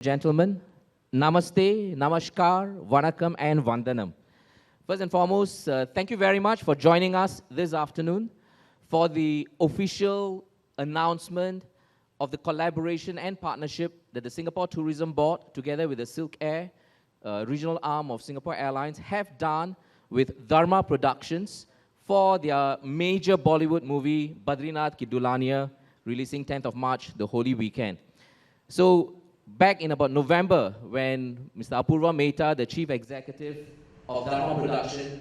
Gentlemen, namaste, namaskar, vanakkam, and vandanam. First and foremost, thank you very much for joining us this afternoon for the official announcement of the collaboration and partnership that the Singapore Tourism Board, together with the Silk Air, regional arm of Singapore Airlines, have done with Dharma Productions for their major Bollywood movie, Badrinath Ki Dulhania, releasing 10th of March, the Holy Weekend. So back in about November, when Mr. Apurva Mehta, the chief executive of Dharma Production,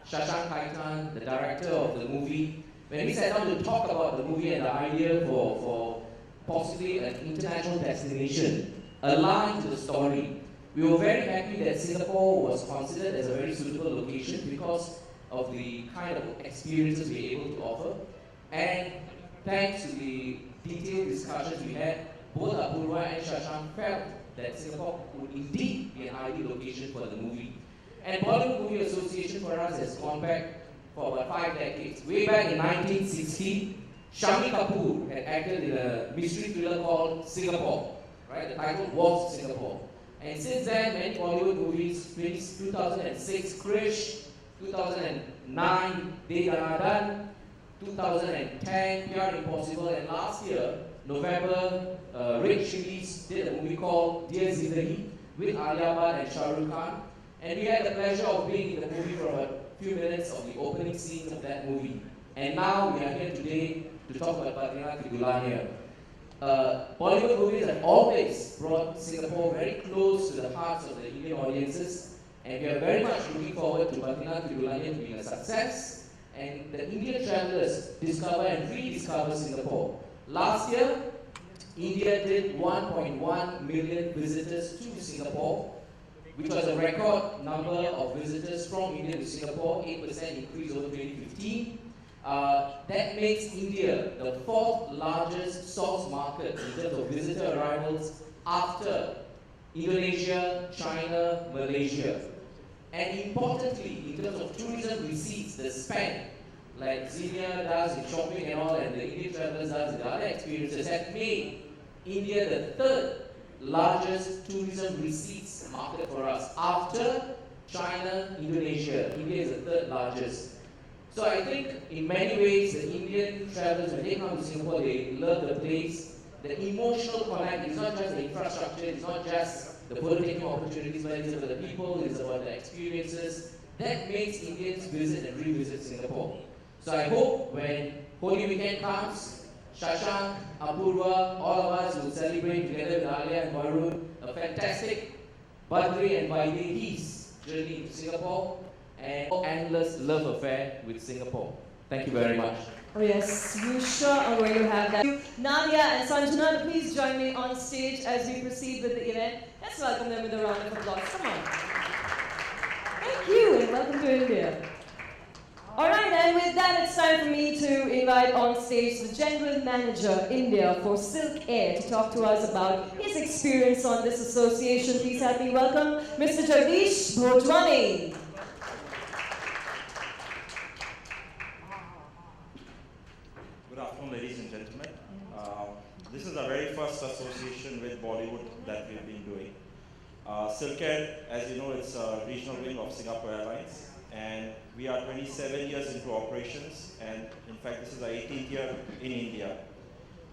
Shashank Khaitan, the director of the movie, when we sat down to talk about the movie and the idea for possibly an international destination aligned to the story, we were very happy that Singapore was considered as a very suitable location because of the kind of experiences we were able to offer. And thanks to the detailed discussions we had, both Apurva and Shashank felt that Singapore would indeed be an ideal location for the movie. And Bollywood Movie Association for us has gone back for about 5 decades. Way back in 1960, Shami Kapoor had acted in a mystery thriller called Singapore. Right? The title was Singapore. And since then, many Bollywood movies, 2006, Krish, 2009, De Dana Dan, 2010, Pyar Impossible, and last year, November, Red Chillies did a movie called Dear Zindagi with Alia Bhatt and Shah Rukh Khan. And we had the pleasure of being in the movie for a few minutes of the opening scenes of that movie. And now we are here today to talk about Badrinath Ki Dulhania. Bollywood movies have always brought Singapore very close to the hearts of the Indian audiences, and we are very much looking forward to Badrinath Ki Dulhania being a success, and the Indian travelers discover and rediscover Singapore. Last year, India did 1.1 million visitors to Singapore, which was a record number of visitors from India to Singapore, 8% increase over 2015. That makes India the 4th largest source market in terms of visitor arrivals after Indonesia, China, Malaysia. And importantly, in terms of tourism receipts, the spend, like Xenia does in shopping and all, and the Indian travelers does in other experiences, have made India the 3rd largest tourism receipts market for us. After China, Indonesia, India is the 3rd largest. So I think in many ways the Indian travelers, when they come to Singapore, they love the place. The emotional connect is not just the infrastructure, it's not just the photo-taking opportunities, but it's about the people, it's about the experiences. That makes Indians visit and revisit Singapore. So I hope when Holy Weekend comes, Shashank, Apurva, all of us will celebrate together with Alia and Varun a fantastic Badri and Vaidehi's journey to Singapore and endless love affair with Singapore. Thank you very much. Oh yes, you sure are going to have that. Nadia and Sanjana, please join me on stage as we proceed with the event. Let's welcome them with a round of applause. Come on. Thank you and welcome to India. Alright, and with that, it's time for me to invite on stage the General Manager, India, for Silk Air to talk to us about his experience on this association. Please help me welcome Mr. Jagdish Bhojwani. Good afternoon, ladies and gentlemen. This is our very first association with Bollywood that we've been doing. Silk Air, as you know, it's a regional wing of Singapore Airlines. And we are 27 years into operations, and in fact this is our 18th year in India.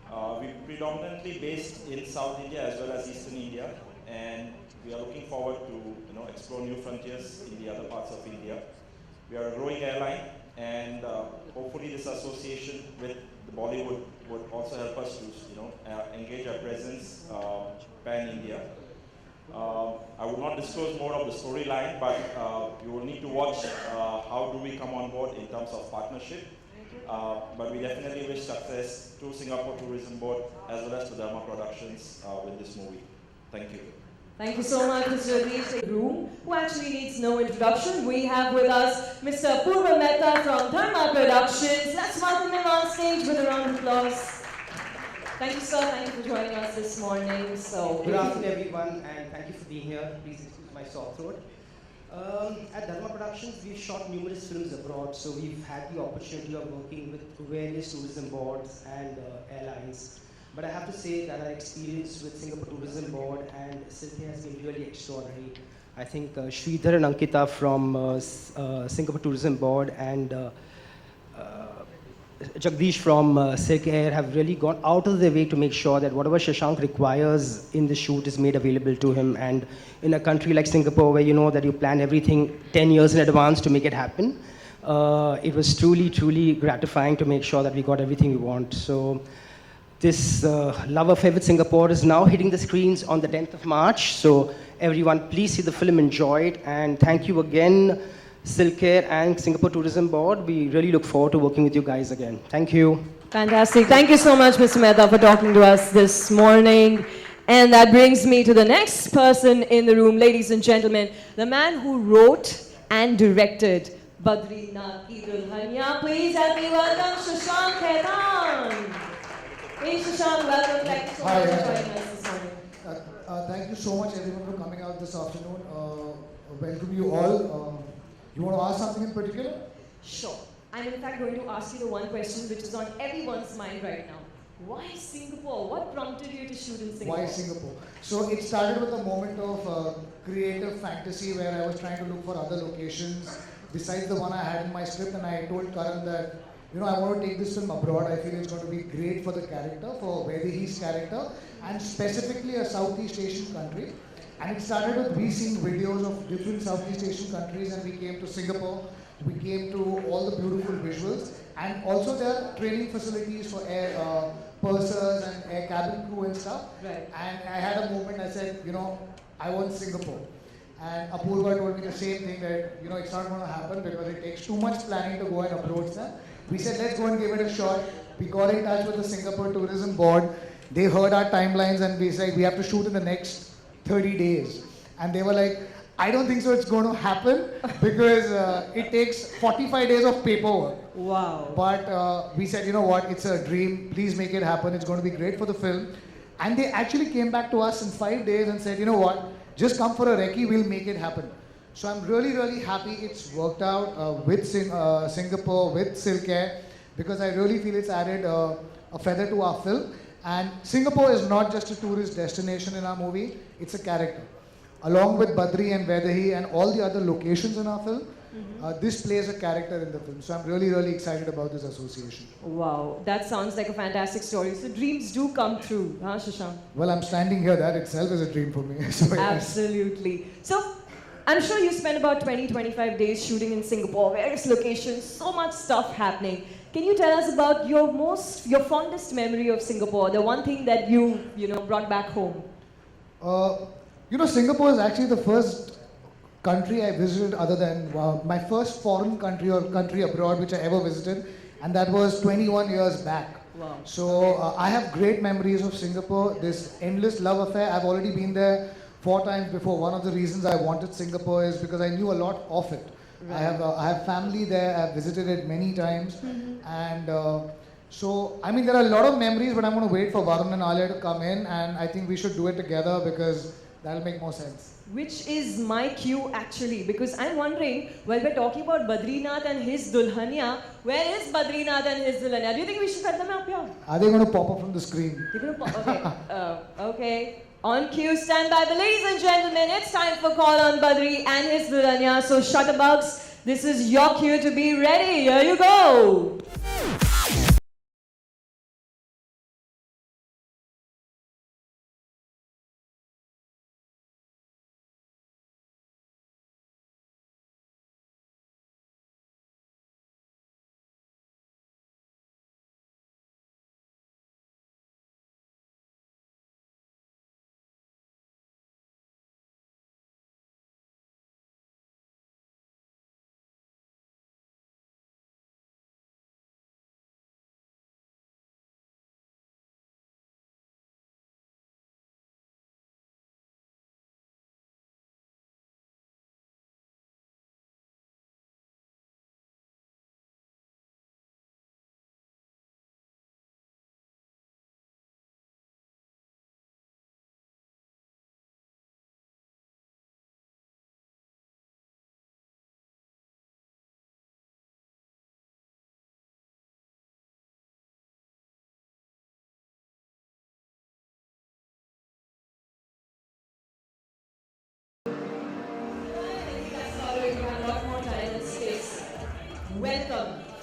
We're predominantly based in South India as well as Eastern India, and we are looking forward to explore new frontiers in the other parts of India. We are a growing airline, and hopefully this association with the Bollywood would also help us to engage our presence pan-India. I will not disclose more of the storyline, but you will need to watch how do we come on board in terms of partnership. But we definitely wish success to Singapore Tourism Board as well as to Dharma Productions with this movie. Thank you. Thank you so much, Mr. Jagdish. Room, who actually needs no introduction. We have with us Mr. Apurva Mehta from Dharma Productions. Let's welcome him on stage with a round of applause. Thank you, sir. Thank you for joining us this morning. Good afternoon, everyone, and thank you for being here. Please excuse my sore throat. At Dharma Productions, we've shot numerous films abroad, so we've had the opportunity of working with various tourism boards and airlines. but I have to say that our experience with Singapore Tourism Board and Silke has been really extraordinary. I think Sridhar and Ankita from Singapore Tourism Board and Jagdish from Silk Air have really gone out of their way to make sure that whatever Shashank requires in the shoot is made available to him. And in a country like Singapore, where you know that you plan everything 10 years in advance to make it happen, it was truly, truly gratifying to make sure that we got everything we want. So this love affair with Singapore is now hitting the screens on the 10th of March. So everyone, please see the film, enjoy it, and thank you again, Silkair and Singapore Tourism Board. We really look forward to working with you guys again. Thank you. Fantastic. Thank you so much, Mr. Mehta, for talking to us this morning. And that brings me to the next person in the room, ladies and gentlemen, the man who wrote and directed Badrinath Ki Dulhania. Please help me welcome Shashank Khaitan. Hey Shashank, welcome. Thank you so much for joining us this morning. Thank you so much everyone for coming out this afternoon. Welcome you all. You want to ask something in particular? Sure. I'm in fact going to ask you the one question which is on everyone's mind right now. Why Singapore? What prompted you to shoot in Singapore? Why Singapore? So it started with a moment of creative fantasy where I was trying to look for other locations besides the one I had in my script, and I told Karan that, you know, I want to take this film abroad. I feel it's going to be great for the character, for Vaidehi's character, and specifically a Southeast Asian country. And it started with we seeing videos of different Southeast Asian countries, and we came to Singapore. We came to all the beautiful visuals, and also there are training facilities for air pursers and air cabin crew and stuff. Right. And I had a moment. I said, you know, I want Singapore. And Apurva told me the same thing, that, you know, it's not going to happen because it takes too much planning to go and approach them. We said, let's go and give it a shot. We got in touch with the Singapore Tourism Board. They heard our timelines and we said, we have to shoot in the next 30 days. And they were like, I don't think so it's going to happen because it takes 45 days of paperwork. Wow. But we said, you know what, it's a dream. Please make it happen. It's going to be great for the film. And they actually came back to us in 5 days and said, you know what, just come for a recce, we'll make it happen. So I'm really, really happy it's worked out with Singapore, with Silkair, because I really feel it's added a feather to our film. And Singapore is not just a tourist destination in our movie, it's a character. Along with Badri and Vaidehi and all the other locations in our film, this plays a character in the film. So I'm really, really excited about this association. Wow, that sounds like a fantastic story. So dreams do come true, huh, Shashank? Well, I'm standing here. That itself is a dream for me. So, yes. Absolutely. So, I'm sure you spent about 20-25 days shooting in Singapore, various locations, so much stuff happening. Can you tell us about your fondest memory of Singapore, the one thing that you brought back home? You know, Singapore is actually the first country I visited other than my first foreign country or country abroad which I ever visited, and that was 21 years back. Wow. So I have great memories of Singapore, this endless love affair. I've already been there 4 times before. One of the reasons I wanted Singapore is because I knew a lot of it. Right. I have family there. I've visited it many times, and so I mean there are a lot of memories. But I'm going to wait for Varun and Alia to come in, and I think we should do it together because that'll make more sense. Which is my cue actually, because I'm wondering, while we're talking about Badrinath and his Dulhania, where is Badrinath and his Dulhania? Do you think we should set them up here? Are they going to pop up from the screen? They're going to pop, okay. Okay. On cue, stand by. But ladies and gentlemen, it's time for call on Badri and his Dulhania. So shutterbugs, this is your cue to be ready. Here you go.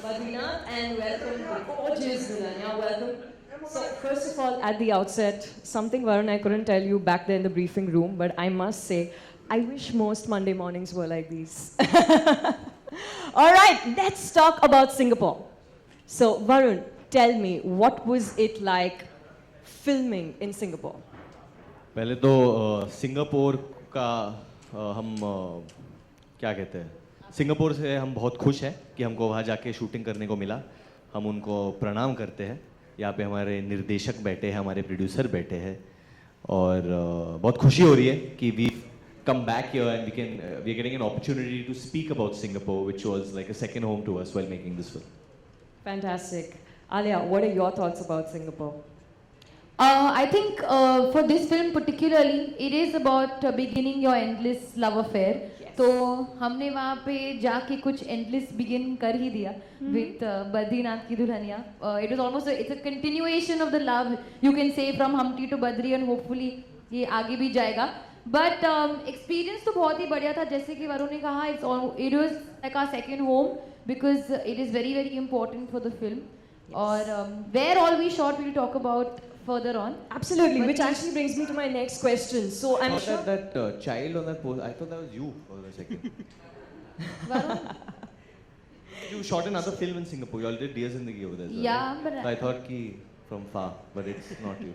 Badrinath, and welcome the gorgeous Dulhania. Welcome. So, first of all, at the outset, something Varun I couldn't tell you back there in the briefing room, but I must say, I wish most Monday mornings were like these. All right, let's talk about Singapore. So, Varun, tell me, what was it like filming in Singapore? पहले तो Singapore का हम क्या कहते हैं, Singapore से हम बहुत खुश हैं कि हमको वहाँ जाके शूटिंग करने को मिला. हम उनको प्रणाम करते हैं. यहाँ पे हमारे निर्देशक बैठे हैं, हमारे प्रोड्यूसर बैठे हैं, और बहुत खुशी हो रही है कि we come back here and we are getting an opportunity to speak about Singapore, which was like a second home to us while making this film. Fantastic. Alia, what are your thoughts about Singapore? I think for this film particularly, it is about beginning your endless love affair. Yes. तो हमने वहाँ पे जाके कुछ endless begin कर ही दिया with Badrinath की Dulhania. It was almost it's a continuation of the love, you can say, from Humpty to Badri, and hopefully ये आगे भी जाएगा. But experience तो बहुत ही बढ़िया था. जैसे कि वरुण ने कहा, it was like our second home because it is very very important for the film. Or where all we shot, we'll talk about further on. Absolutely, But which actually brings me to my next question. So I'm sure that child on that post, I thought that was you for a second. Varun? You shot another film in Singapore. You already did Dears in the Key over there. Yeah, but So I thought ki from far, but it's not you.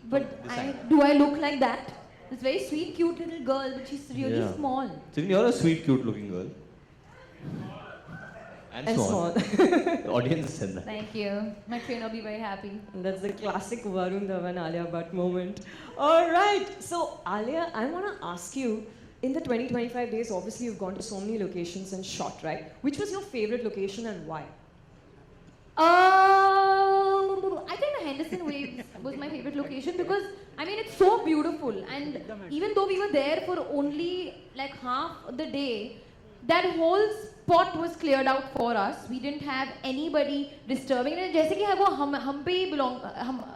But This side. do I look like that? This very sweet, cute little girl, but she's really Yeah. small. So you're a sweet, cute-looking girl. And small. The audience said that. Thank you. My trainer will be very happy. that's the classic Varun Dhawan Alia Bhatt moment. All right. So Alia, I want to ask you, in the 20-25 days, obviously you've gone to so many locations and shot, right? Which was your favorite location and why? I think the Henderson Waves was my favorite location because I mean it's so beautiful, and even though we were there for only like half the day, that whole spot was cleared out for us. We didn't have anybody disturbing it. जैसे कि है वो हम पे ही belong,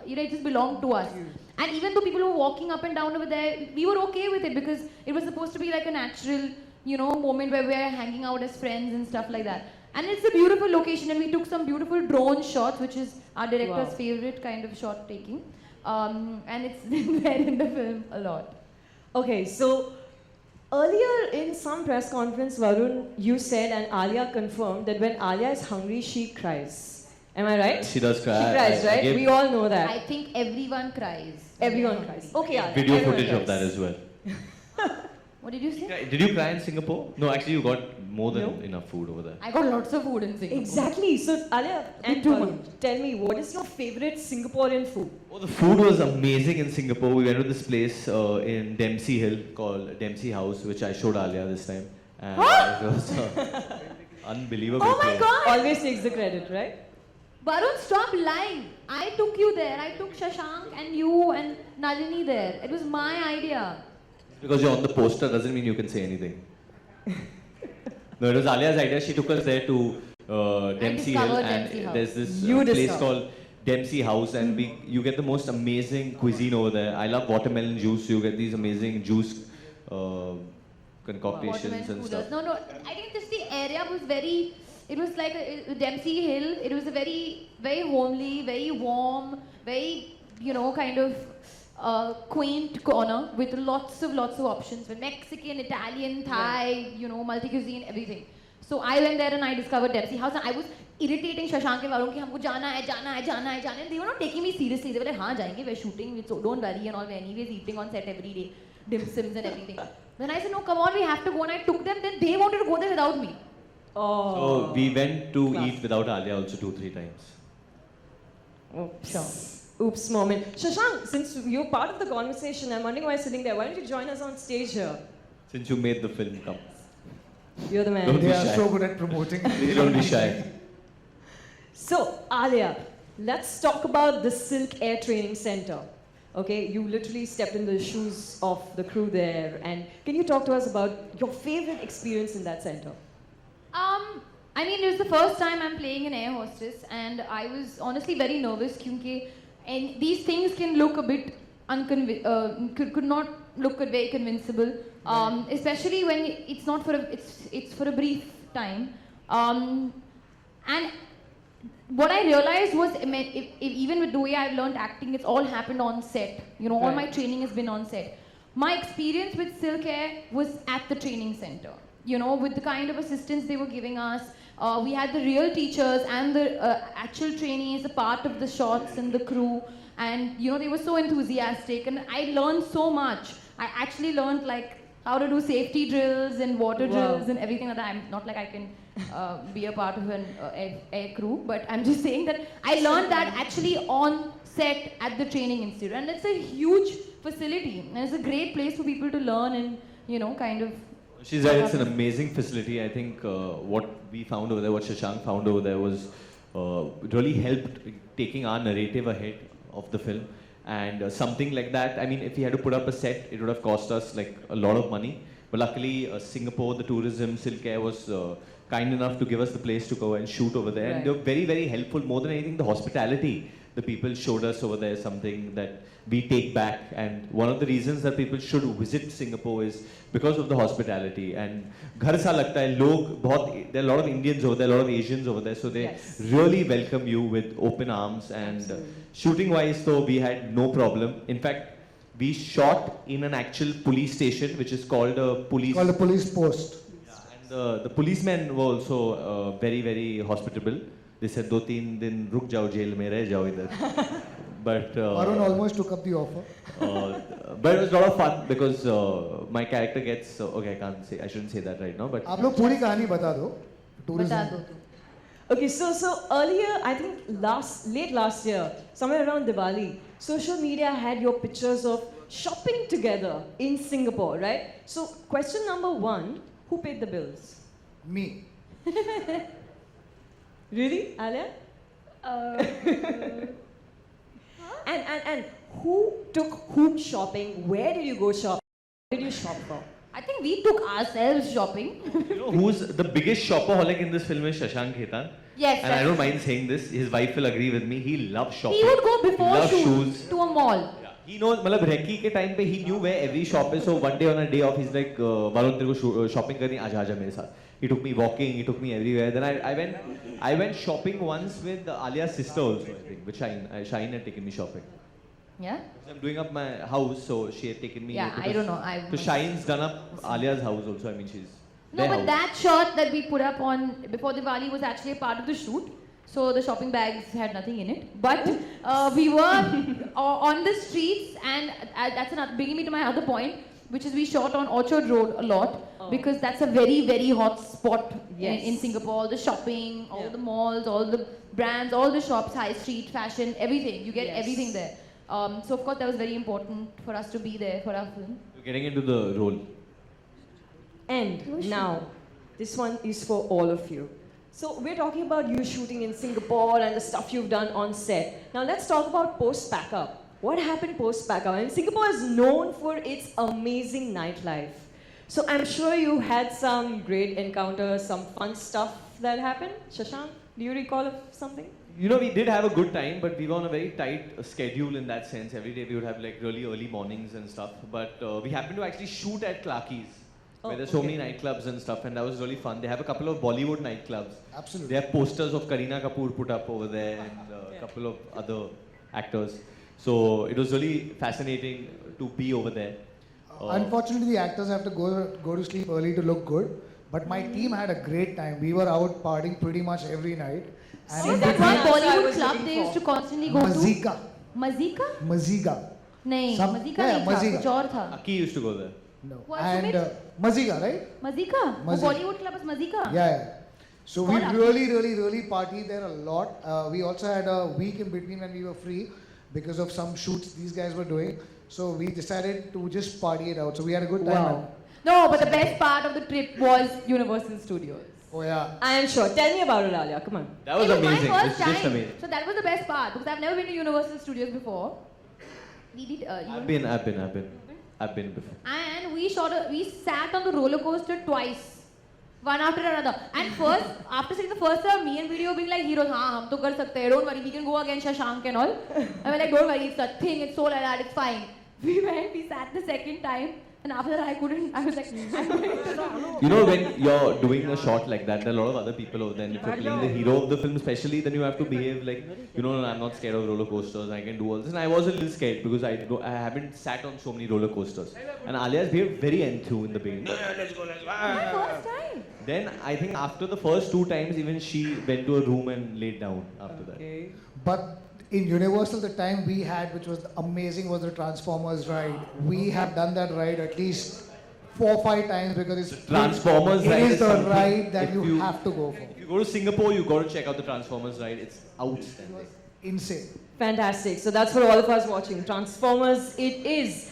it just belonged to us. And even though people were walking up and down over there, we were okay with it because it was supposed to be like a natural, moment where we are hanging out as friends and stuff like that. And it's a beautiful location, and we took some beautiful drone shots, which is our director's Wow. favorite kind of shot taking. And it's there in the film a lot. Okay, so earlier in some press conference, Varun, you said and Alia confirmed that when Alia is hungry, she cries. Am I right? She does cry. She cries, I right? gave We all know that. I think everyone cries. Everyone cries. Okay, Alia. video everyone footage of cries. that as well. What did you say? Did you cry in Singapore? No, actually you got more than No. enough food over there. I got lots of food in Singapore. Exactly. So Alia and too Varun, much. tell me, what is your favorite Singaporean food? Oh, the food was amazing in Singapore. We went to this place in Dempsey Hill called Dempsey House, which I showed Alia this time. And it was unbelievable. Oh my place. god! Always takes the credit, right? Varun, stop lying. I took you there. I took Shashank and you and Nalini there. It was my idea. Because you're on the poster doesn't mean you can say anything. No, it was Alia's idea. She took us there to Dempsey Hill, discovered and Dempsey House. there's this You place discovered. called Dempsey House, and you get the most amazing cuisine over there. I love watermelon juice. You get these amazing juice concoctions Watermelon and coolers. stuff. No. I think just the area was very. It was like a Dempsey Hill. It was a very, very homely, very warm, very kind of quaint corner with lots of options with Mexican, Italian, Thai, multi cuisine, everything. So I went there and I discovered Dempsey House, and I was irritating Shashank and Varun कि हमको जाना है, and they were not taking me seriously. They were like, हाँ जाएंगे, we're shooting, so don't worry and all. We're anyways eating on set every day, dim sims and everything. Then I said, no, come on, we have to go, and I took them. Then they wanted to go there without me. Oh. So we went to Class. eat without Alia also 2-3 times. Oops moment. Shashank, since you're part of the conversation, I'm wondering why you're sitting there. Why don't you join us on stage here? Since you made the film come. You're the man. Don't be They are shy. so good at promoting. Please don't be shy. So, Alia, let's talk about the Silk Air Training Center. Okay, you literally stepped in the shoes of the crew there, and can you talk to us about your favorite experience in that center? I mean, it was the first time I'm playing an air hostess, and I was honestly very nervous because and these things can look a bit could not look very convincible, especially when it's not for it's for a brief time. And what I realized was, even with the way I've learned acting, it's all happened on set. You know, all Right. my training has been on set. My experience with Silk Air was at the training center. You know, with the kind of assistance they were giving us. We had the real teachers and the actual trainees, a part of the shots and the crew. And, you know, they were so enthusiastic. And I learned so much. I actually learned, like, how to do safety drills and water Wow. drills and everything like that. I'm not like I can be a part of an air crew, but I'm just saying that I learned that actually on set at the training institute, and it's a huge facility, and it's a great place for people to learn and, you know, kind of. She's right, it's an amazing facility. I think what we found over there, what Shashank found over there was it really helped taking our narrative ahead of the film. And something like that, I mean, if we had to put up a set, it would have cost us like a lot of money. But luckily, Singapore, the tourism, Silk Air was kind enough to give us the place to go and shoot over there. Right. And they were very, very helpful. More than anything, the hospitality the people showed us over there is something that we take back. And one of the reasons that people should visit Singapore is because of the hospitality. And घर सा लगता है लोग बहुत, there are a lot of Indians over there, a lot of Asians over there, so they Yes. really welcome you with open arms. And shooting wise, though, we had no problem. In fact, we shot in an actual police station, which is called a police. Called the police post. And the policemen were also very, very hospitable. They said, 2-3 दिन रुक जाओ jail में रह जाओ इधर. But Varun almost took up the offer. but it was a lot of fun because my character gets okay. I shouldn't say that right now. But आप लोग पूरी कहानी बता दो. बता Tourism. दो तुम. Okay, so earlier, I think late last year, somewhere around Diwali, social media had your pictures of shopping together in Singapore, right? So question number 1, who paid the bills? Me. Really, Alia? And who took whom shopping? Where did you go shopping? What did you shop for? I think we took ourselves shopping. you know who's the biggest shopaholic in this film is Shashank Khaitan. Yes, And I right. don't mind saying this. His wife will agree with me. He loves shopping. He would go before He loves shoot shoes. to a mall. He knows, मतलब recce के time पे he knew where every shop is. So one day on a day off, he's like, Varun तेरे को shopping करनी आजा आजा मेरे साथ. He took me walking. He took me everywhere. Then I went shopping once with Alia's sister also. I think with Shine. Shine had taken me shopping. Yeah. I'm doing up my house, so she had taken me. Yeah, because- I don't know. So Shine's done up Alia's house also. I mean, she's. No, their but house. that shot that we put up on before Diwali was actually a part of the shoot. So the shopping bags had nothing in it. But we were on the streets, and that's another, bringing me to my other point, which is we shot on Orchard Road a lot because that's a very, very hot spot Yes. in Singapore. All the shopping, all Yeah. the malls, all the brands, all the shops, high street, fashion, everything. You get Yes. everything there. So of course that was very important for us to be there for our film. We're getting into the role. And now, this one is for all of you. So we're talking about you shooting in Singapore and the stuff you've done on set. Now let's talk about post-pack-up. What happened post-pack-up? I mean, Singapore is known for its amazing nightlife. So I'm sure you had some great encounters, some fun stuff that happened. Shashank, do you recall of something? You know, we did have a good time, but we were on a very tight schedule in that sense. Every day we would have like really early mornings and stuff. But we happened to actually shoot at Clarky's, where Oh, there's so okay. many nightclubs and stuff, and that was really fun. They have a couple of Bollywood nightclubs. Absolutely. They have posters of Kareena Kapoor put up over there and a couple of other actors. So it was really fascinating to be over there. Unfortunately, the actors have to go to sleep early to look good. But my team had a great time. We were out partying pretty much every night. And Oh, in that's One one answer I Bollywood was club looking they for. used to constantly go Mazika. to. Mazika? Maziga. नहीं, Some- Mazika yeah, नहीं था, Mazika. कुछ और था. Aki used to go there. No. What, And Sumit? Maziga, right? Mazika? वो Mazika. Bollywood club is Mazika? Yeah, yeah. So we Called really partied there a lot. We also had a week in between when we were free because of some shoots these guys were doing. So we decided to just party it out. So we had a good time. Wow. No, but the best part of the trip was Universal Studios. Oh yeah. I am sure. Tell me about it, Alia. Come on. That was It amazing. my It first was just time. amazing. So that was the best part because I've never been to Universal Studios before. We did. I've been before. And we sat on the roller coaster twice. One after another. And first, after seeing the first time, me and video being like heroes, हाँ हम तो कर सकते हैं. Don't worry, we can go against Shashank and all. I mean like, don't worry, it's a thing. It's so like that. It's fine. We went, we sat the second time, and after that I couldn't. I was like, I'm going to You know, when you're doing a shot like that, there are a lot of other people over there. And if you're playing the hero of the film, especially, then you have to behave like, you know, I'm not scared of roller coasters. I can do all this. And I was a little scared because I haven't sat on so many roller coasters. And Alia's behaved very enthused in the beginning. My first time. Then I think after the first 2 times, even she went to a room and laid down after that. Okay. But in Universal, the time we had, which was amazing, was the Transformers ride. We have done that ride at least 4 or 5 times because it's Transformers it ride is is the something ride that if you you- have to go for. If you go to Singapore, you got to check out the Transformers ride. It's outstanding. Insane. Fantastic. So that's for all of us watching. Transformers, it is.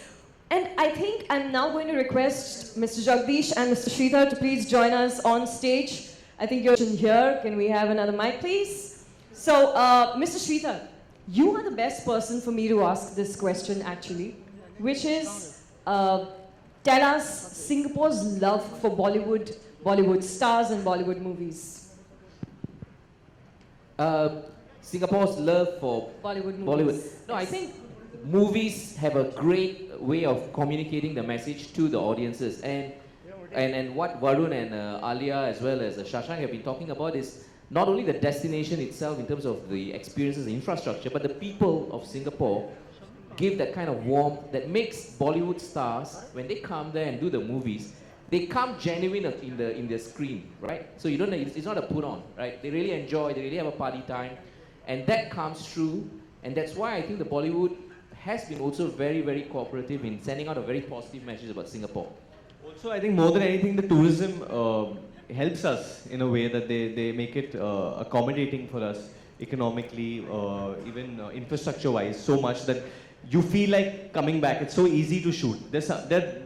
And I think I'm now going to request Mr. Jagdish and Mr. Sridhar to please join us on stage. I think you're here. Can we have another mic, please? So, Mr. Sridhar, you are the best person for me to ask this question, actually, which is, tell us Singapore's love for Bollywood stars and Bollywood movies. Singapore's love for Bollywood movies. Bollywood. No, I think movies have a great way of communicating the message to the audiences. And what Varun and Alia as well as Shashank have been talking about is not only the destination itself in terms of the experiences and infrastructure, but the people of Singapore give that kind of warmth that makes Bollywood stars, when they come there and do the movies, they come genuine in the screen, right? So you don't, it's not a put on, right? They really enjoy, they really have a party time, and that comes true. And that's why I think the Bollywood has been also very, very cooperative in sending out a very positive message about Singapore. Also, I think more than anything, the tourism helps us in a way that they make it accommodating for us economically, even infrastructure-wise, so much that you feel like coming back. It's so easy to shoot. There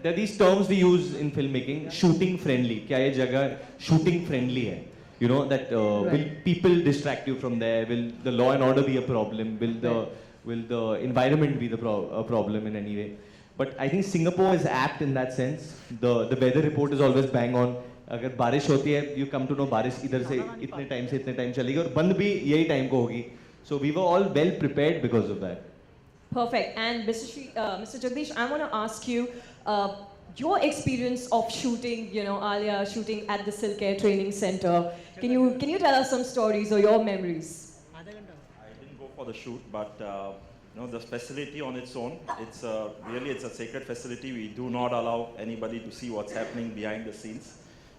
are these terms we use in filmmaking, shooting friendly. Kya ye jagah shooting friendly hai? You know, that will people distract you from there? Will the law and order be a problem? Will the environment be a problem in any way? But I think Singapore is apt in that sense. The weather report is always bang on. अगर बारिश होती है, you come to know बारिश इधर से इतने time से इतने टाइम चलेगी और बंद भी यही टाइम को होगी. So we were all well prepared because of that. Perfect. And Mr. Jagdish, I want to ask you your experience of shooting, you know, Alia shooting at the Silk Air Training Center. Can you tell us some stories or your memories? I didn't go for the shoot, but you know, the facility on its own, it's really it's a sacred facility. We do not allow anybody to see what's happening behind the scenes.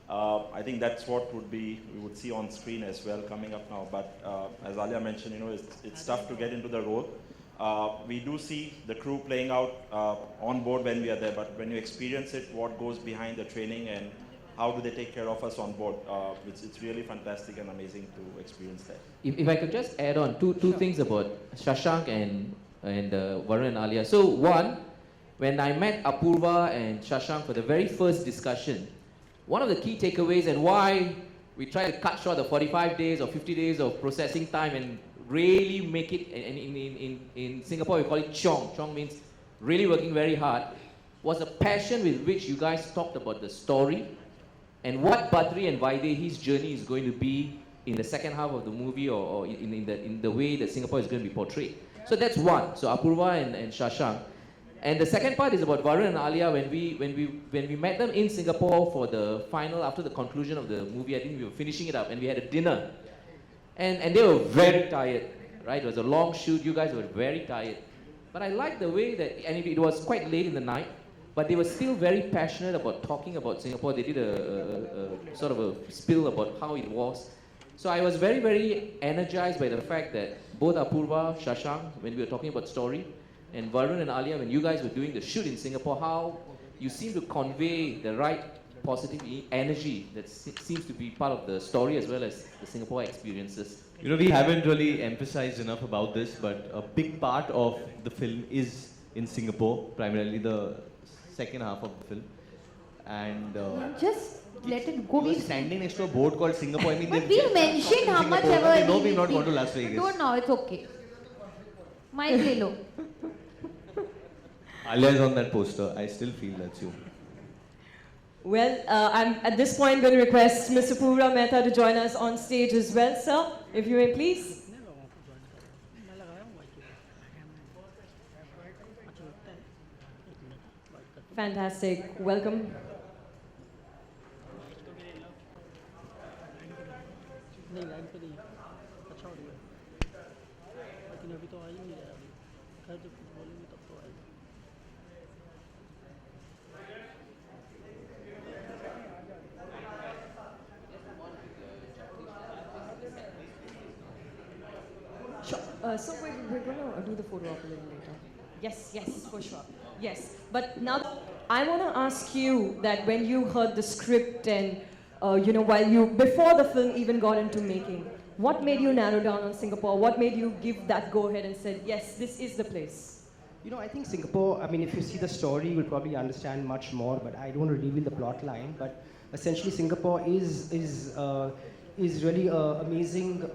I think that's what we would see on screen as well coming up now. But as Alia mentioned, you know, it's tough to get into the role. We do see the crew playing out on board when we are there, but when you experience it, what goes behind the training and how do they take care of us on board, it's really fantastic and amazing to experience that. If I could just add on two things about Shashank and Varun and Alia. So one, when I met Apurva and Shashank for the very first discussion, one of the key takeaways and why we try to cut short the 45 days or 50 days of processing time and really make it, in Singapore we call it chong. Chong means really working very hard, was the passion with which you guys talked about the story and what Badri and Vaidehi's journey is going to be in the second half of the movie or in the way that Singapore is going to be portrayed. So that's one. So Apurva and Shashank. And the second part is about Varun and Alia. When we met them in Singapore for the final, after the conclusion of the movie, I think we were finishing it up and we had a dinner. And they were very tired, right? It was a long shoot. You guys were very tired. But I liked the way that, and it was quite late in the night, but they were still very passionate about talking about Singapore. They did a sort of a spill about how it was. So I was very, very energized by the fact that both Apurva, Shashank, when we were talking about story, and Varun and Alia, when you guys were doing the shoot in Singapore, how you seem to convey the right positive energy that seems to be part of the story as well as the Singapore experiences. You know, we haven't really emphasized enough about this, but a big part of the film is in Singapore, primarily the second half of the film. And just let it go. we were standing next to a board called Singapore. I mean, But they've we mentioned how much Singapore, ever. They know we've not gone to Las Vegas. Don't know, it's okay. Mic le lo. Alia is on that poster. I still feel that's you. Well, I'm at this point going to request Mr. Pura Mehta to join us on stage as well, sir, if you may please. Fantastic. Welcome. नहीं line पे नहीं अच्छा audio लेकिन अभी तो आ ही नहीं रहा है अभी खैर जब कुछ बोलेंगे तब तो आएगा Sure. So we're going to do the photo op a little later. Yes, yes, for sure. Yes. But now I want to ask you that when you heard the script and, before the film even got into making, what made you narrow down on Singapore? What made you give that go ahead and said, yes, this is the place? You know, I think Singapore, I mean, if you see the story, you'll probably understand much more, but I don't want to reveal the plot line. But essentially, Singapore is really an amazing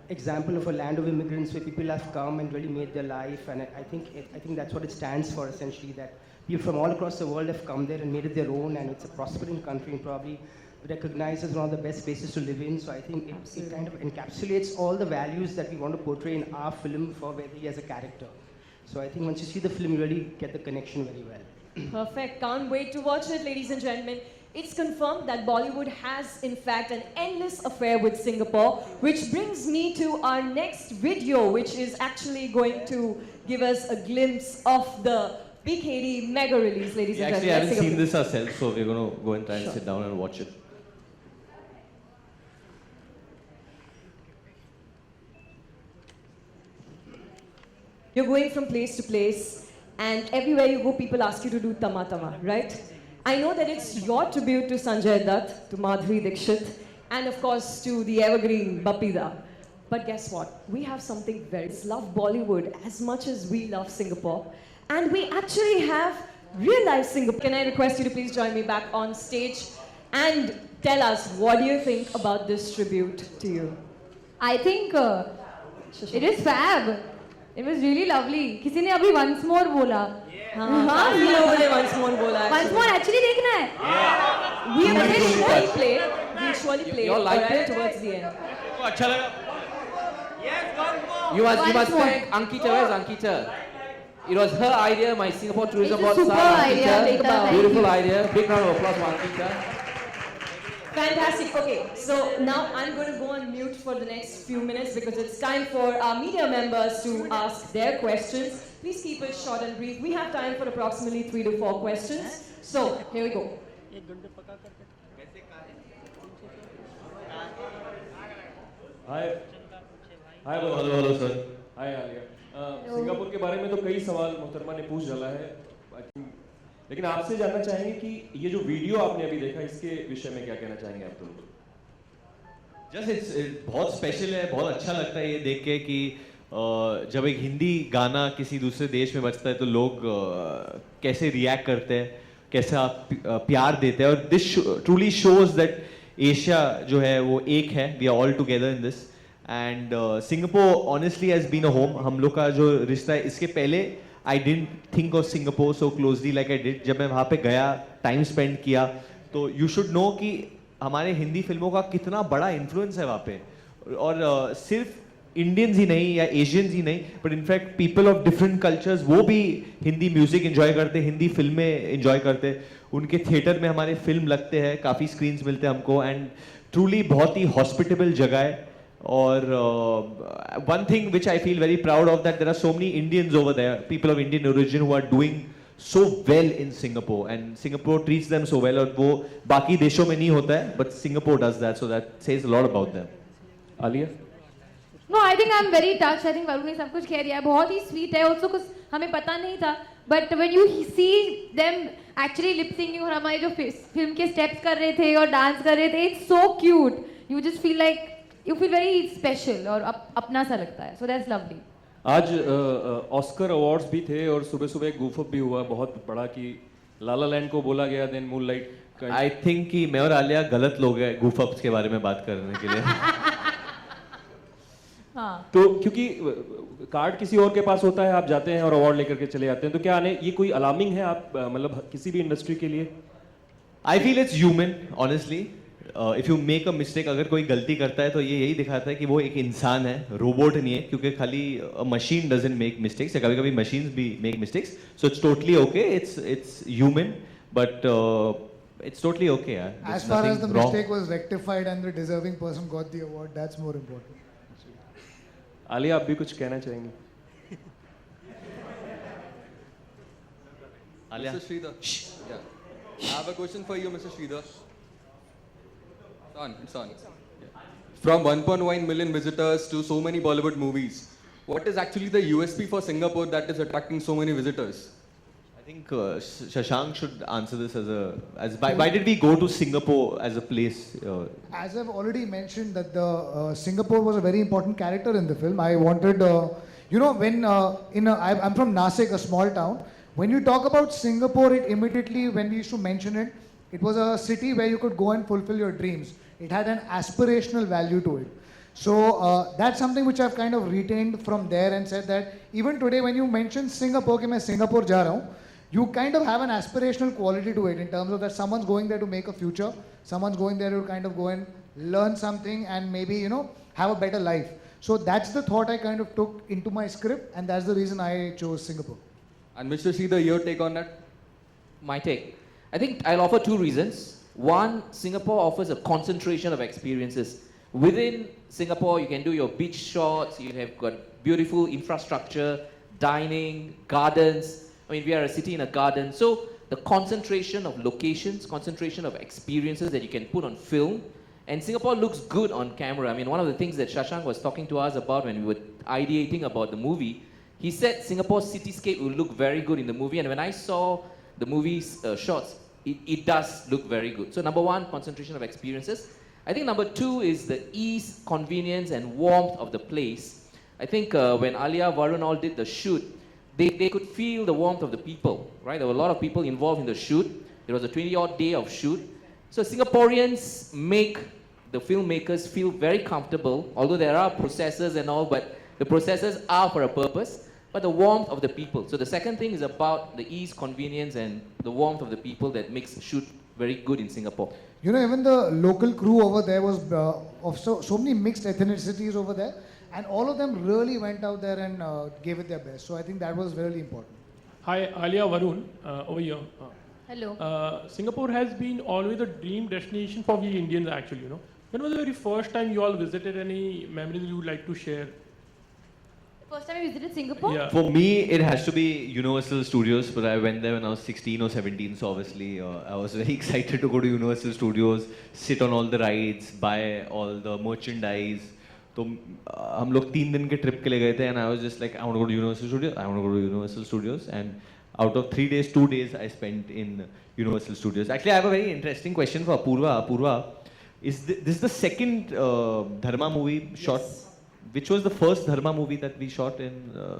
example of a land of immigrants where people have come and really made their life. And I think that's what it stands for, essentially, that people from all across the world have come there and made it their own, and it's a prospering country and probably recognized as one of the best places to live in. So I think it kind of encapsulates all the values that we want to portray in our film for Vedi as a character. So I think once you see the film, you really get the connection very well. Perfect. Can't wait to watch it, ladies and gentlemen. It's confirmed that Bollywood has, in fact, an endless affair with Singapore, which brings me to our next video, which is actually going to give us a glimpse of the Big Haiti mega release, ladies We and actually gentlemen. haven't seen this ourselves, so we're going to go and try and sit down and watch it. You're going from place to place, and everywhere you go, people ask you to do Tama Tama, right? I know that it's your tribute to Sanjay Dutt, to Madhuri Dixit, and of course to the evergreen Bapida. But guess what? We have something very love Bollywood as much as we love Singapore, and we actually have real life Singapore. Can I request you to please join me back on stage and tell us what do you think about this tribute to you? I think it is fab. It was really lovely. किसी ने अभी once more बोला. हाँ, हम लोगों ने once more बोला. Once more actually देखना है. We will surely play. We will surely play. You all liked alright, it? towards the end. अच्छा लगा. You must Once more. thank Ankita. Where's Ankita? It was her idea, my Singapore tourism It's a board super star, idea, Ankita. Ankita, thank Beautiful you. idea. Big round of applause for Ankita. Fantastic. Okay, so now I'm going to go on mute for the next few minutes because it's time for our media members to ask their questions. Please keep it short and brief. We have time for approximately 3 to 4 questions. So here we go. एक घंटे पका करके हाय हाय Hello, hello, sir. हाय Alia Singapore के बारे में तो कई सवाल मोहतरमा ने पूछ डाला है I think, लेकिन आपसे जानना चाहेंगे कि ये जो वीडियो आपने अभी देखा इसके विषय में क्या कहना चाहेंगे आप दोनों? जस्ट बहुत स्पेशल है, बहुत अच्छा लगता है ये देख के कि जब एक हिंदी गाना किसी दूसरे देश में बजता है तो लोग कैसे रिएक्ट करते हैं, कैसा प्यार देते हैं. और this truly shows that Asia जो है वो एक है. We are all together in this. And Singapore honestly has been a home. हम लोग का जो रिश्ता है, इसके पहले I didn't think of Singapore so closely like I did. जब मैं वहाँ पे गया, टाइम स्पेंड किया, तो यू शुड नो कि हमारे हिंदी फिल्मों का कितना बड़ा इन्फ्लुएंस है वहाँ पे. और सिर्फ इंडियंस ही नहीं या एशियंस ही नहीं, but in fact people of different cultures वो भी हिंदी म्यूजिक एंजॉय करते, हिंदी फिल्में एंजॉय करते. उनके थिएटर में हमारे फिल्म लगते हैं, काफ़ी स्क्रीन्स मिलते हैं हमको. एंड ट्रूली बहुत ही हॉस्पिटेबल जगह है. और one thing which I feel very proud of, that there are so many Indians over there, people of Indian origin who are doing so well in Singapore, and Singapore treats them so well. और वो बाकी देशों में नहीं होता है, but Singapore does that, so that says a lot about them. Alia No, I think I'm very touched. I think Varun ने सब कुछ कह दिया. बहुत ही sweet है. Also कुछ हमें पता नहीं था. But when you see them actually lip syncing और हमारे जो फिल्म के steps कर रहे थे और डांस कर रहे थे, it's so cute. You just feel like you feel very special और अपना सा लगता है. So that's lovely. आज ऑस्कर अवार्ड्स भी थे और सुबह सुबह एक goof up भी हुआ बहुत बड़ा कि लाला लैंड को बोला गया, देन मूनलाइट. I think कि मैं और आलिया गलत लोग हैं goof ups के बारे में बात करने के लिए. हाँ. तो क्योंकि कार्ड किसी और के पास होता है, आप जाते हैं और अवार्ड लेकर के चले जाते हैं, तो क्या आने ये कोई अलार्मिंग है आप मतलब किसी भी इंडस्ट्री के लिए? I feel it's human, honestly. If you make a mistake, अगर कोई गलती करता है तो ये यही दिखाता है कि वो एक इंसान है, रोबोट नहीं है, क्योंकि खाली मशीन डजंट मेक मिस्टेक्स, कभी कभी मशीन्स भी make mistakes, so it's totally okay, it's human, but it's totally okay. Yeah. As far as the mistake was rectified and the deserving person got the award, that's more important. Alia, आप भी कुछ कहना चाहेंगे? Alia. Mr. Sridhar. Yeah. I have a question for you, Mr. Sridhar. It's on. Yeah. From 1.1 million visitors to so many Bollywood movies, what is actually the USP for Singapore that is attracting so many visitors? I think Shashank should answer this why did we go to Singapore as a place? As I've already mentioned that the Singapore was a very important character in the film. I wanted, when I'm from Nasik, a small town. When you talk about Singapore, it immediately, when we used to mention it, it was a city where you could go and fulfill your dreams. It had an aspirational value to it. So that's something which I've kind of retained from there and said that even today when you mention Singapore, कि मैं Singapore जा रहा हूँ, you kind of have an aspirational quality to it in terms of that someone's going there to make a future, someone's going there to kind of go and learn something and maybe, have a better life. So that's the thought I kind of took into my script and that's the reason I chose Singapore. And Mr. Sridhar, your take on that? My take. I think I'll offer two reasons. One, Singapore offers a concentration of experiences. Within Singapore, you can do your beach shots, you have got beautiful infrastructure, dining, gardens. I mean, we are a city in a garden. So the concentration of locations, concentration of experiences that you can put on film. And Singapore looks good on camera. I mean, one of the things that Shashank was talking to us about when we were ideating about the movie, he said Singapore's cityscape will look very good in the movie. And when I saw the movie's shots, it does look very good. So number one, concentration of experiences. I think number two is the ease, convenience, and warmth of the place. I think when Alia, Varun all did the shoot, they could feel the warmth of the people, right? There were a lot of people involved in the shoot. There was a 20-odd day of shoot. So Singaporeans make the filmmakers feel very comfortable, although there are processes and all, but the processes are for a purpose, but the warmth of the people. So the second thing is about the ease, convenience, and the warmth of the people that makes shoot very good in Singapore. Even the local crew over there was of so many mixed ethnicities over there. And all of them really went out there and gave it their best. So I think that was really important. Hi, Alia, Varun, over here. Hello. Singapore has been always a dream destination for we Indians actually, When was the very first time you all visited? Any memories you would like to share? The first time you visited Singapore? Yeah. For me, it has to be Universal Studios, but I went there when I was 16 or 17, so obviously I was very excited to go to Universal Studios, sit on all the rides, buy all the merchandise. तो हम लोग 3 दिन के trip के लिए गए थे and I was just like I want to go to Universal Studios, I want to go to Universal Studios, and out of 3 days, 2 days I spent in Universal Studios. Actually, I have a very interesting question for Apurva. Apurva, is this the second Dharma movie shot? Which was the first Dharma movie that we shot in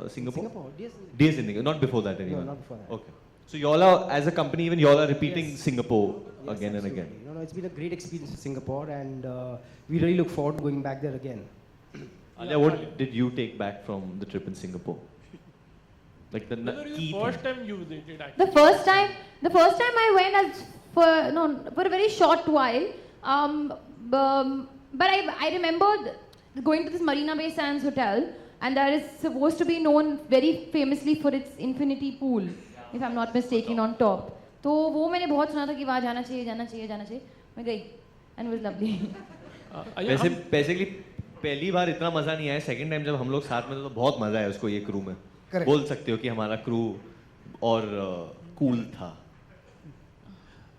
Singapore? Days in Singapore, not before that anyway. No, not before that. Okay. So y'all are, as a company, even y'all are repeating Singapore again and again. It's been a great experience in Singapore and we really look forward to going back there again. Alia, what did you take back from the trip in Singapore? Like the When was key the first thing. time you visited actually? The first time I went as for a very short while. But I remember going to this Marina Bay Sands hotel, and that is supposed to be known very famously for its infinity pool, if I'm not mistaken, on top. तो वो मैंने बहुत सुना था कि वहाँ जाना चाहिए. मैं गई, and it was lovely. वैसे basically पहली बार इतना मजा नहीं आया, सेकंड टाइम जब हम लोग साथ में थे तो बहुत मजा आया उसको ये क्रू में. Correct. बोल सकते हो कि हमारा क्रू और कूल था.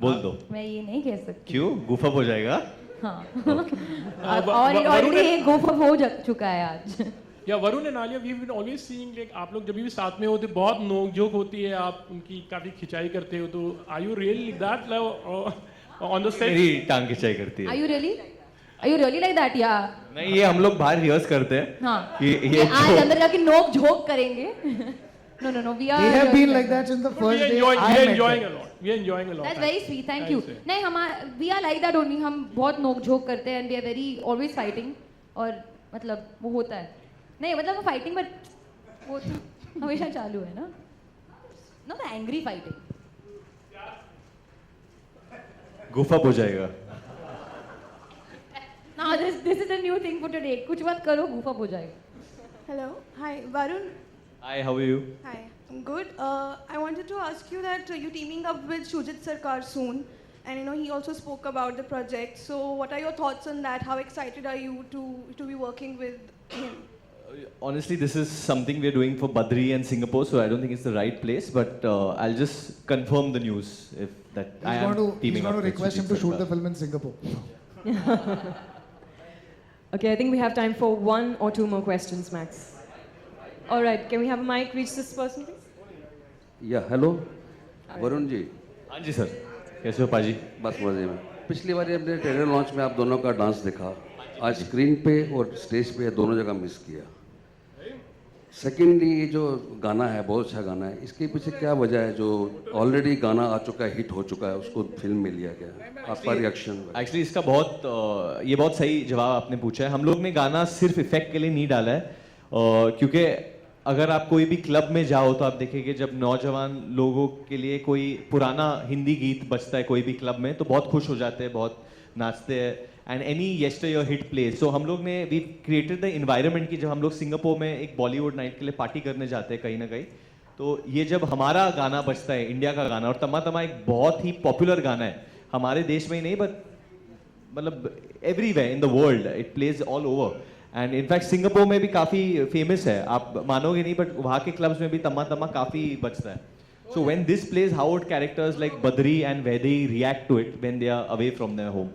बोल दो. मैं ये नहीं कह सकती. क्यों? गुफा हो जाएगा? हाँ. और ऑलरेडी एक गोफा हो चुका है आज. Yeah, Varun and Alia, we've been always seeing like आप लोग जब भी साथ में होते बहुत नोक-झोंक होती है, आप उनकी काफी खिंचाई करते हो, तो are you really that on the set? मेरी टांग खिंचाई करती है. Are you really like that? Yeah. नहीं, ये हम लोग बाहर रिहर्स करते हैं. हाँ. ये आज अंदर जाके नोक-झोंक करेंगे. No. We are. They have been like that since the first day. We are enjoying a lot. We are enjoying a lot. That's very sweet. Thank you. नहीं we are like that only. हम बहुत नोक-झोंक करते हैं and we are very always fighting. और मतलब वो होता है. नहीं मतलब वो fighting but वो तो हमेशा चालू है ना. Not the angry fighting. गुफा हो जाएगा. to take. कुछ मत करो, goof up हो जाएगा. Hello. Hi, Varun. Hi, how are you? Hi. I'm good. I wanted to ask you that you're teaming up with Shujit Sarkar soon, and he also spoke about the project. So, what are your thoughts on that? How excited are you to be working with him? Honestly, this is something we're doing for Badri and Singapore, so I don't think it's the right place. But I'll just confirm the news if that I am He's teaming going up to with request him Shujit to shoot Sarkar. the film in Singapore. Okay, I think we have time for 1 or 2 more questions, Max. All right, can we have a mic reach this person, please? या hello Varun ji हाँ जी sir, कैसे हो पाजी? बस मजे में। पिछली बार हमने ट्रेलर लॉन्च में आप दोनों का डांस देखा, आज स्क्रीन पे और स्टेज पे दोनों जगह मिस किया। सेकेंडली ये जो गाना है बहुत अच्छा गाना है, इसके पीछे क्या वजह है? जो ऑलरेडी गाना आ चुका है, हिट हो चुका है, उसको फिल्म में लिया गया, आपका रिएक्शन? एक्चुअली इसका ये बहुत सही जवाब आपने पूछा है। हम लोग ने गाना सिर्फ इफेक्ट के लिए नहीं डाला है, क्योंकि अगर आप कोई भी क्लब में जाओ तो आप देखेंगे जब नौजवान लोगों के लिए कोई पुराना हिंदी गीत बजता है कोई भी क्लब में तो बहुत खुश हो जाते हैं, बहुत नाचते हैं, एंड एनी येस्टरयर हिट प्लेस। सो हम लोग ने वी क्रिएटेड द इन्वायरमेंट की जब हम लोग सिंगापुर में एक बॉलीवुड नाइट के लिए पार्टी करने जाते हैं कहीं ना कहीं, तो ये जब हमारा गाना बजता है, इंडिया का गाना, और तमा तमा एक बहुत ही पॉपुलर गाना है हमारे देश में ही नहीं बट मतलब everywhere in the world, it plays all over, and in fact Singapore में भी काफ़ी फेमस है, आप मानोगे नहीं बट वहाँ के क्लब्स में भी तम्मा तम्मा काफ़ी बजता है। So when this plays how would characters like Badri and Vaidehi react to it when they are away from their home.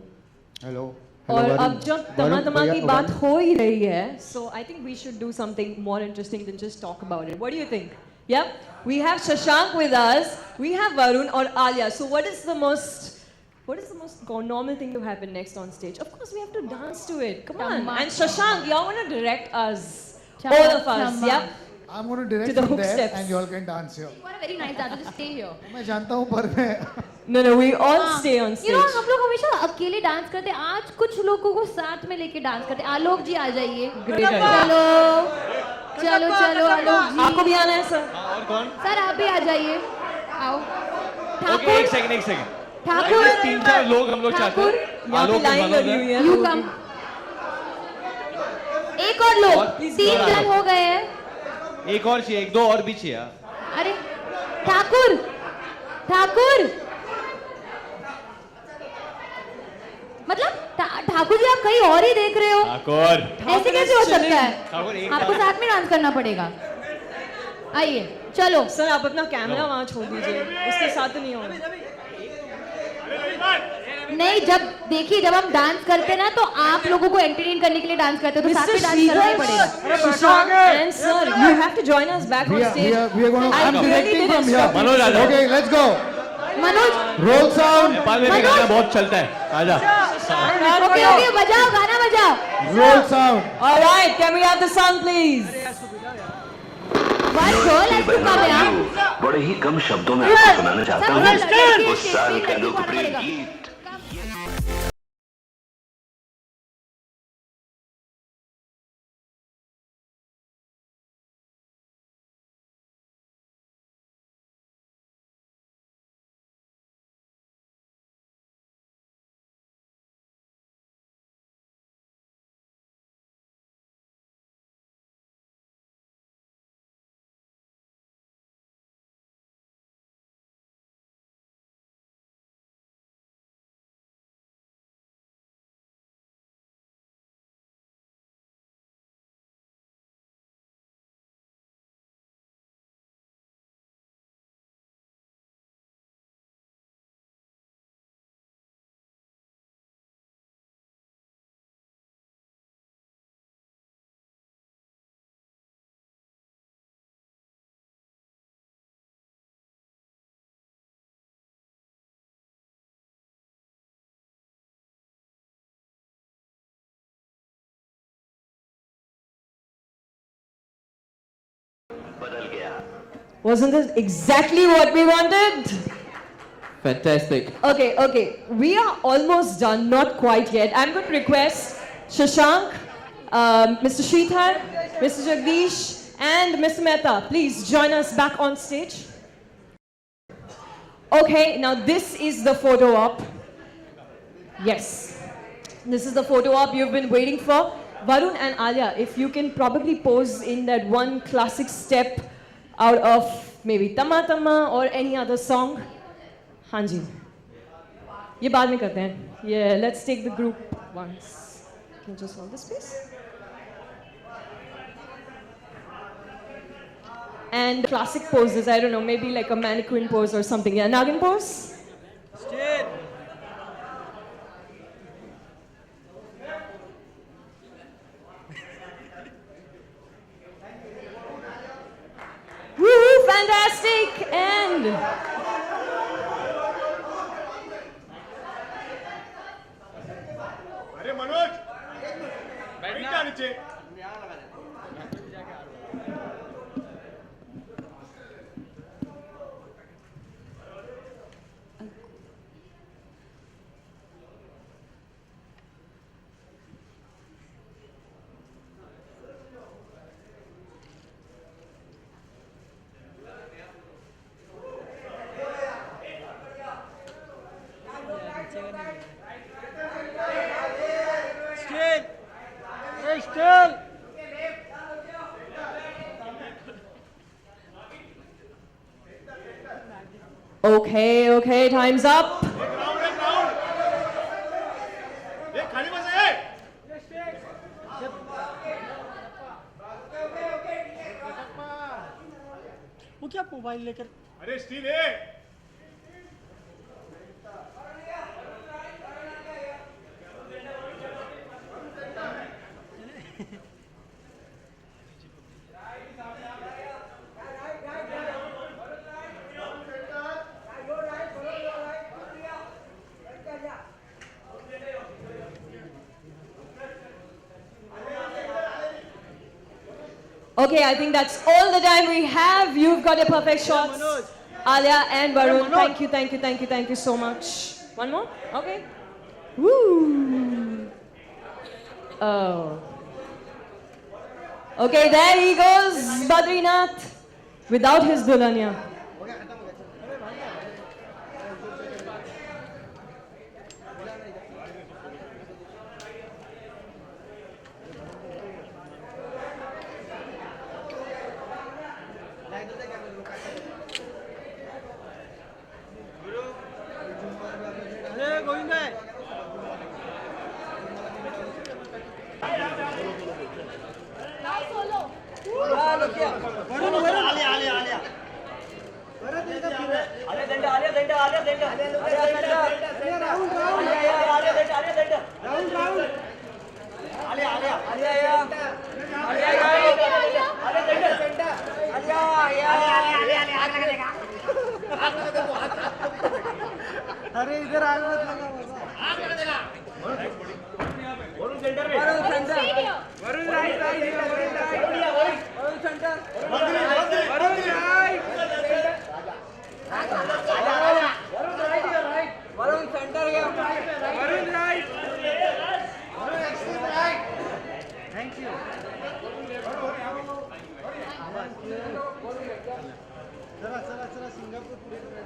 Hello. और अब जब तमा तमा की बात हो ही रही है, so I think we should do something more interesting than just talk about it. What do you think? Yeah, we have Shashank with us, we have Varun or Alia. So what is the most normal thing to happen next on stage? Of course, we have to dance to it. Come on. And Shashank, you're going to direct us, all of us. Yeah. I'm going to direct To the from hook there steps. and you all can dance here. You are a very nice dancer. Just stay here. मैं जानता हूँ पर मैं No, we all stay on stage. You know, हम लोग हमेशा अकेले dance करते हैं, आज कुछ लोगों को साथ में लेके डांस करते हैं। आलोक जी आ जाइए। Great idea. चलो आलोक जी। आपको भी आना है सर? और कौन? सर आप भी आ जाइए। आओ। ओके एक सेकंड ठाकुर। 3-4 लोग हम लोग चाहते हैं। यहाँ पे लाइन लगी हुई है। You come. एक और लोग, 3 जन हो गए हैं। एक और चाहिए, 1-2 और भी चाहिए। अरे ठाकुर मतलब ठाकुर जी आप कहीं और ही देख रहे हो? ऐसे कैसे हो सकता है? आपको साथ में डांस करना पड़ेगा। आइए चलो। सर आप अपना कैमरा वहाँ छोड़ दीजिए, उसके साथ नहीं होगा। नहीं, जब हम डांस करते ना तो आप लोगों को एंटरटेन करने के लिए डांस करते हो तो साथ में डांस करना ही पड़ेगा। And sir, you have to join us back on stage. we are going to I'm directing from here. Manoj आजा। Okay, let's go. Manoj Roll sound. Nepal में भी गाना बहुत चलता है, आजा। ओके बजाओ, गाना बजाओ। Roll sound. All right, can we have the song please? One girl has to come here. बड़े ही कम शब्दों में आपको सुनाना चाहता हूँ उस साल का लोकप्रिय गीत। Wasn't this exactly what we wanted? Fantastic. Okay. We are almost done, not quite yet. I'm going to request Shashank, Mr. Sridhar, Mr. Jagdish, and Mr. Mehta, please join us back on stage. Okay, now this is the photo op. Yes, this is the photo op you've been waiting for. Varun and Alia, if you can probably pose in that one classic step out of maybe Tama Tama or any other song. Hanji. ये बाद में करते हैं. Yeah, let's take the group once. Can you just hold this space? And classic poses, I don't know, maybe like a mannequin pose or something. Yeah, Nagin pose. Straight. Woo, fantastic! And अरे मनोज बैठना नीचे Still. Hey, still. okay, time's up. ये खाली बस है वो क्या mobile लेकर अरे स्टील है Okay, I think that's all the time we have. You've got your perfect shots. Alia and Varun, thank you so much. One more? Okay. Woo! Oh. Okay, there he goes, Badrinath, without his dulhania. अरे गोविंद भाई अरे इधर आग मत लगा Varun centre में Varun right Varun centre Varun right Varun centre Varun right thank you चला Singapore